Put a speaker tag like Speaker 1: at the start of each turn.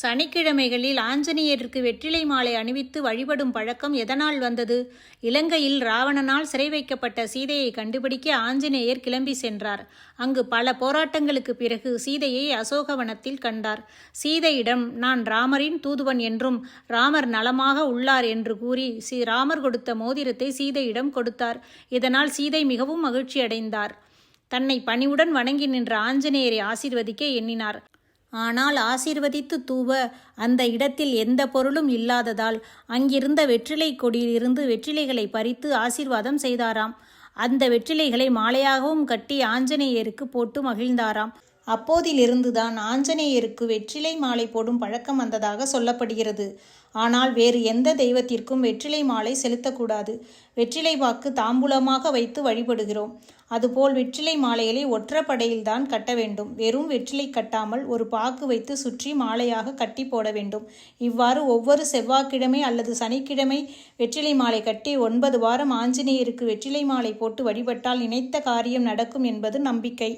Speaker 1: சனிக்கிழமைகளில் ஆஞ்சநேயருக்கு வெற்றிலை மாலை அணிவித்து வழிபடும் பழக்கம் எதனால் வந்தது? இலங்கையில் ராவணனால் சிறை வைக்கப்பட்ட சீதையை கண்டுபிடிக்க ஆஞ்சநேயர் கிளம்பி சென்றார். அங்கு பல போராட்டங்களுக்கு பிறகு சீதையை அசோகவனத்தில் கண்டார். சீதையிடம் நான் ராமரின் தூதுவன் என்றும் ராமர் நலமாக உள்ளார் என்று கூறி ராமர் கொடுத்த மோதிரத்தை சீதையிடம் கொடுத்தார். இதனால் சீதை மிகவும் மகிழ்ச்சியடைந்தார். தன்னை பணிவுடன் வணங்கி நின்ற ஆஞ்சநேயரை ஆசீர்வதிக்க எண்ணினார். ஆனால் ஆசீர்வதித்து தூவ அந்த இடத்தில் எந்த பொருளும் இல்லாததால் அங்கிருந்த வெற்றிலை கொடியிலிருந்து வெற்றிலைகளை பறித்து ஆசீர்வாதம் செய்தாராம். அந்த வெற்றிலைகளை மாலையாகவும் கட்டி ஆஞ்சநேயருக்கு போட்டு மகிழ்ந்தாராம். அப்போதிலிருந்துதான் ஆஞ்சநேயருக்கு வெற்றிலை மாலை போடும் பழக்கம் வந்ததாக சொல்லப்படுகிறது. ஆனால் வேறு எந்த தெய்வத்திற்கும் வெற்றிலை மாலை செலுத்தக்கூடாது. வெற்றிலை பாக்கு தாம்பூலமாக வைத்து வழிபடுகிறோம். அதுபோல் வெற்றிலை மாலைகளை ஒற்றைப்படையில்தான் கட்ட வேண்டும். வெறும் வெற்றிலை கட்டாமல் ஒரு பாக்கு வைத்து சுற்றி மாலையாக கட்டி போட வேண்டும். இவ்வாறு ஒவ்வொரு செவ்வாய்க்கிழமை அல்லது சனிக்கிழமை வெற்றிலை மாலை கட்டி 9 வாரம் ஆஞ்சநேயருக்கு வெற்றிலை மாலை போட்டு வழிபட்டால் நினைத்த காரியம் நடக்கும் என்பது நம்பிக்கை.